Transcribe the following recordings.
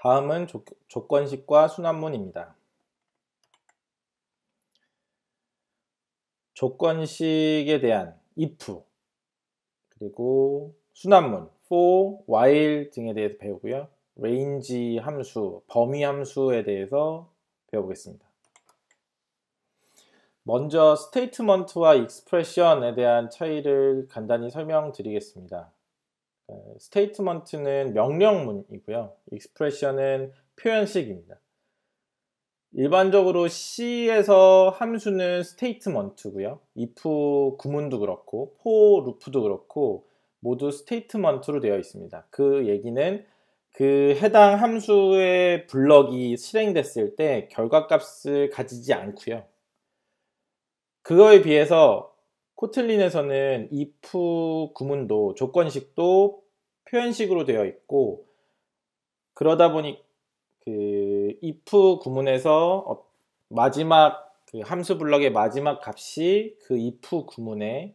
다음은 조건식과 순환문입니다. 조건식에 대한 if, 그리고 순환문 for, while 등에 대해서 배우고요. range 함수, 범위 함수에 대해서 배워보겠습니다. 먼저 스테이트먼트와 익스프레션에 대한 차이를 간단히 설명드리겠습니다. 스테이트먼트는 명령문이고요. 익스프레션은 표현식입니다. 일반적으로 C에서 함수는 스테이트먼트고요. if 구문도 그렇고 for 루프도 그렇고 모두 스테이트먼트로 되어 있습니다. 그 얘기는 그 해당 함수의 블럭이 실행됐을 때 결과값을 가지지 않고요. 그거에 비해서 코틀린에서는 if 구문도 조건식도 표현식으로 되어 있고, 그러다 보니 그 if 구문에서 마지막 그 함수 블럭의 마지막 값이 그 if 구문의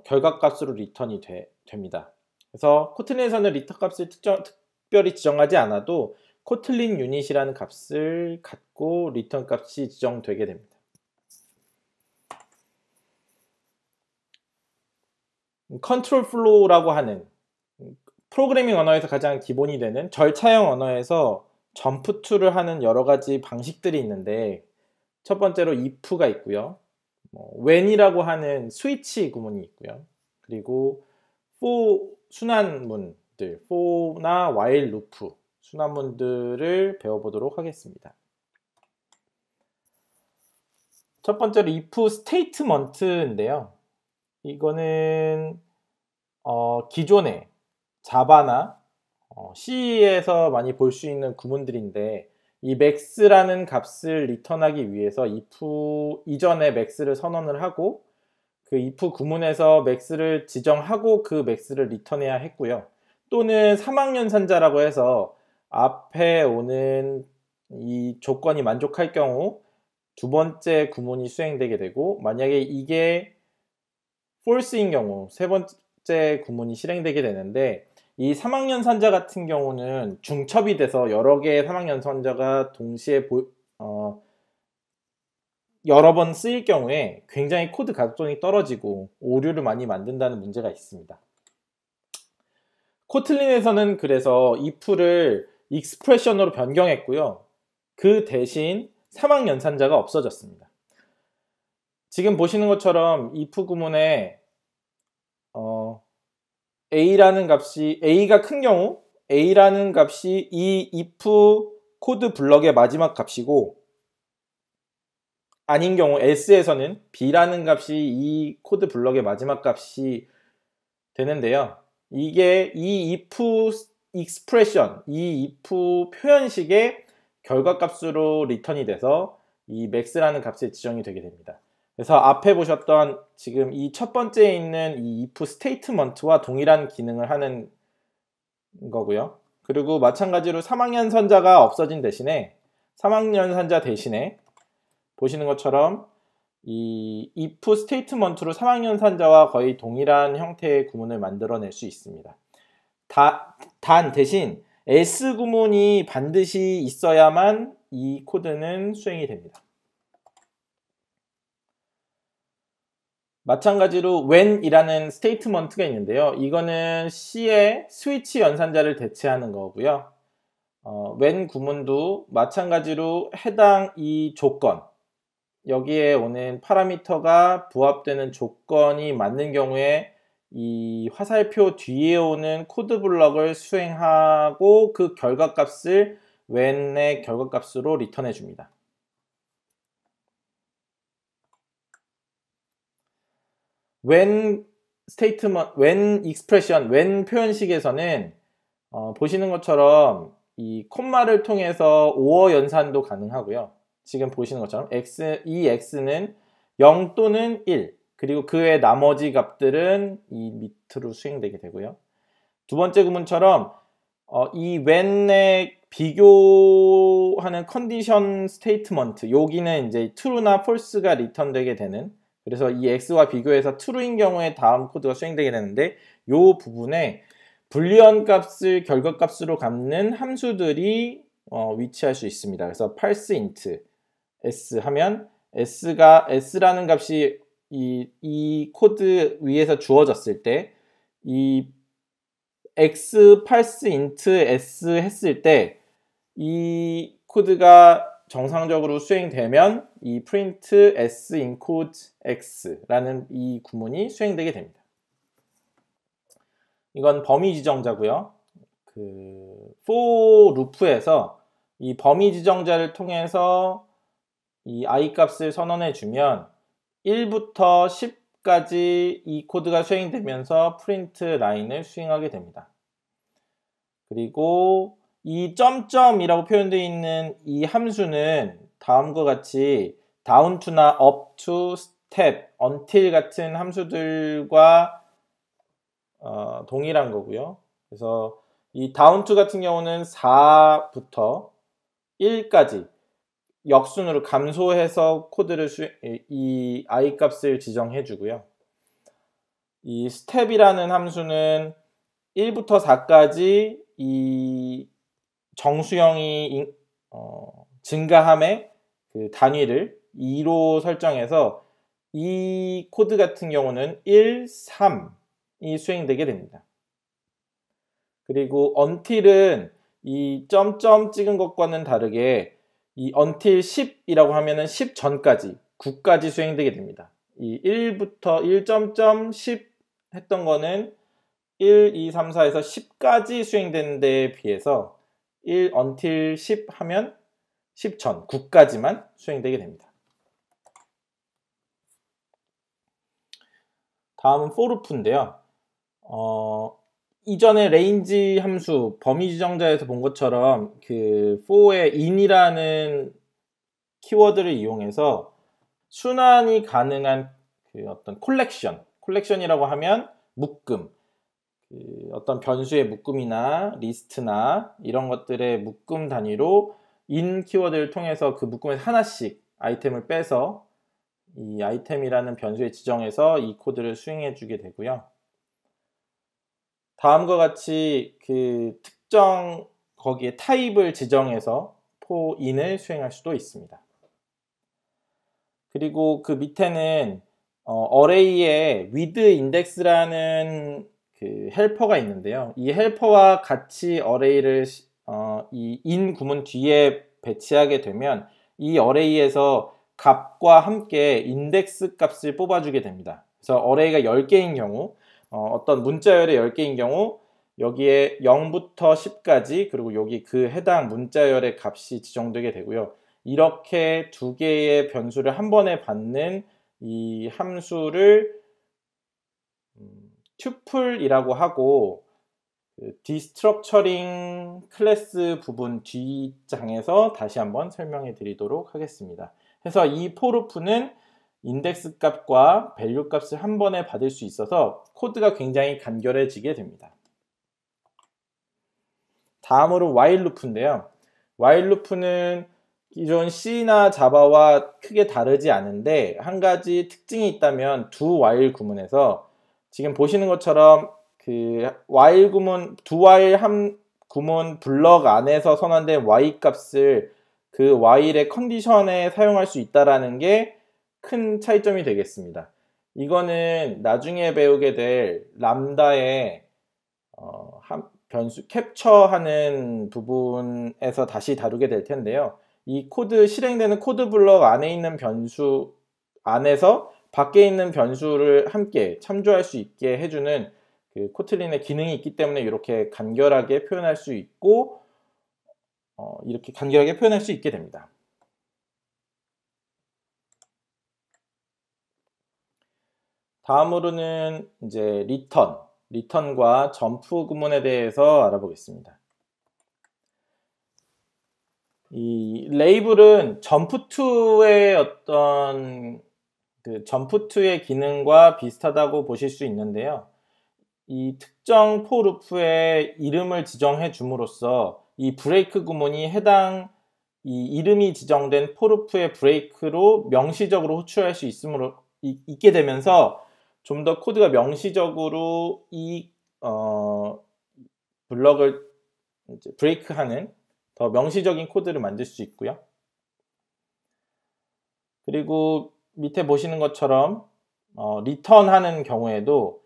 결과값으로 리턴이 됩니다. 그래서 코틀린에서는 리턴 값을 특별히 지정하지 않아도 코틀린 유닛이라는 값을 갖고 리턴 값이 지정되게 됩니다. 컨트롤 플로우라고 하는 프로그래밍 언어에서 가장 기본이 되는 절차형 언어에서 점프 툴을 하는 여러 가지 방식들이 있는데, 첫 번째로 if가 있고요. when이라고 하는 스위치 구문이 있고요. 그리고 for 순환문들, for나 while 루프 순환문들을 배워보도록 하겠습니다. 첫 번째로 if statement인데요. 이거는 기존의 자바나 C에서 많이 볼 수 있는 구문들인데, 이 max라는 값을 리턴하기 위해서 if 이전에 max를 선언을 하고 그 if 구문에서 max를 지정하고 그 max를 리턴해야 했고요. 또는 3학년산자라고 해서 앞에 오는 이 조건이 만족할 경우 두 번째 구문이 수행되게 되고, 만약에 이게 false인 경우 세 번째 구문이 실행되게 되는데, 이 3학년산자 같은 경우는 중첩이 돼서 여러 개의 3학년산자가 동시에 여러 번 쓰일 경우에 굉장히 코드 가독성이 떨어지고 오류를 많이 만든다는 문제가 있습니다. 코틀린에서는 그래서 if를 expression으로 변경했고요. 그 대신 3학년산자가 없어졌습니다. 지금 보시는 것처럼 if 구문에 a라는 값이 a가 큰 경우 a라는 값이 이 if 코드 블럭의 마지막 값이고, 아닌 경우 else에서는 b라는 값이 이 코드 블럭의 마지막 값이 되는데요. 이게 이 if expression, 이 if 표현식의 결과값으로 리턴이 돼서 이 max라는 값에 지정이 되게 됩니다. 그래서 앞에 보셨던 지금 이 첫 번째에 있는 이 if statement와 동일한 기능을 하는 거고요. 그리고 마찬가지로 3학년선자가 없어진 대신에 3학년선자 대신에 보시는 것처럼 이 if statement로 3학년선자와 거의 동일한 형태의 구문을 만들어낼 수 있습니다. 단 대신 else 구문이 반드시 있어야만 이 코드는 수행이 됩니다. 마찬가지로 when이라는 스테이트먼트가 있는데요. 이거는 C의 스위치 연산자를 대체하는 거고요. when 구문도 마찬가지로 해당 이 조건, 여기에 오는 파라미터가 부합되는 조건이 맞는 경우에 이 화살표 뒤에 오는 코드 블럭을 수행하고 그 결과값을 when의 결과값으로 리턴해 줍니다. when statement, when expression, when 표현식에서는 보시는 것처럼 이 콤마를 통해서 오어 연산도 가능하고요. 지금 보시는 것처럼 이 x는 0 또는 1, 그리고 그 외 나머지 값들은 이 밑으로 수행되게 되고요. 두 번째 구문처럼 이 when에 비교하는 컨디션 스테이트먼트, 여기는 이제 true나 false가 리턴되게 되는, 그래서 이 x와 비교해서 true인 경우에 다음 코드가 수행되게 되는데, 이 부분에 불리언 값을 결과값으로 갚는 함수들이 위치할 수 있습니다. 그래서 parseInt s 하면 s라는 값이 이 코드 위에서 주어졌을 때 이 x parseInt s 했을 때 이 코드가 정상적으로 수행되면 이 print s encode x라는 이 구문이 수행되게 됩니다. 이건 범위 지정자고요. for 루프에서 이 범위 지정자를 통해서 이 i 값을 선언해 주면 1부터 10까지 이 코드가 수행되면서 프린트 라인을 수행하게 됩니다. 그리고 이 점점이라고 표현되어 있는 이 함수는 다음과 같이 down to나 up to, step, until 같은 함수들과 동일한 거고요. 그래서 이 down to 같은 경우는 4부터 1까지 역순으로 감소해서 코드를 이 i 값을 지정해 주고요. 이 step이라는 함수는 1부터 4까지 이 정수형이 증가함의 그 단위를 2로 설정해서 이 코드 같은 경우는 1, 3이 수행되게 됩니다. 그리고 until은 이 점점 찍은 것과는 다르게 이 until 10이라고 하면은 10 전까지 9까지 수행되게 됩니다. 이 1부터 1.10 했던 거는 1, 2, 3, 4에서 10까지 수행되는 데에 비해서 1 until 10 하면 10 전, 9까지만 수행되게 됩니다. 다음은 for loop인데요. 이전에 range 함수, 범위 지정자에서 본 것처럼 그 for의 in이라는 키워드를 이용해서 순환이 가능한 그 어떤 콜렉션이라고 하면 묶음, 어떤 변수의 묶음이나 리스트나 이런 것들의 묶음 단위로 in 키워드를 통해서 그 묶음에서 하나씩 아이템을 빼서 이 아이템이라는 변수에 지정해서 이 코드를 수행해 주게 되고요. 다음과 같이 그 특정 거기에 타입을 지정해서 for in을 수행할 수도 있습니다. 그리고 그 밑에는 array에 with index라는 그 헬퍼가 있는데요. 이 헬퍼와 같이 array를 이 in 구문 뒤에 배치하게 되면 이 array에서 값과 함께 인덱스 값을 뽑아주게 됩니다. 그래서 array가 10개인 경우 어떤 문자열의 10개인 경우 여기에 0부터 10까지 그리고 여기 그 해당 문자열의 값이 지정되게 되고요. 이렇게 두 개의 변수를 한 번에 받는 이 함수를 튜플이라고 하고 디스트럭처링 클래스 부분 뒷장에서 다시 한번 설명해 드리도록 하겠습니다. 그래서 이 for loop는 인덱스 값과 밸류 값을 한 번에 받을 수 있어서 코드가 굉장히 간결해지게 됩니다. 다음으로 while loop인데요. while loop는 기존 C나 자바와 크게 다르지 않은데 한 가지 특징이 있다면 두 while 구문에서 지금 보시는 것처럼 그 while 구문, 두 while 구문 블럭 안에서 선언된 y 값을 그 while의 컨디션에 사용할 수 있다는 게 큰 차이점이 되겠습니다. 이거는 나중에 배우게 될 람다의 변수 캡처하는 부분에서 다시 다루게 될 텐데요. 이 코드 실행되는 코드 블럭 안에 있는 변수 안에서 밖에 있는 변수를 함께 참조할 수 있게 해주는 그 코틀린의 기능이 있기 때문에 이렇게 간결하게 표현할 수 있고 이렇게 간결하게 표현할 수 있게 됩니다. 다음으로는 이제 리턴과 점프 구문에 대해서 알아보겠습니다. 이 레이블은 점프2의 어떤 그 점프2의 기능과 비슷하다고 보실 수 있는데요. 이 특정 for loop의 이름을 지정해 줌으로써 이 브레이크 구문이 해당 이 이름이 지정된 for loop의 브레이크로 명시적으로 호출할 수 있게 되면서 좀 더 코드가 명시적으로 이 블럭을 이제 브레이크하는 더 명시적인 코드를 만들 수 있고요. 그리고 밑에 보시는 것처럼 리턴하는 경우에도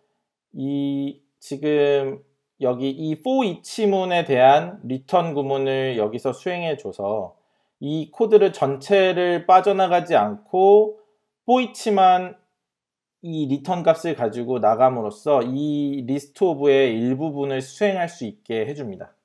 지금 여기 이 for each문에 대한 리턴 구문을 여기서 수행해 줘서 이 코드를 전체를 빠져나가지 않고 for each만 이 리턴 값을 가지고 나감으로써 이 리스트 오브의 일부분을 수행할 수 있게 해줍니다.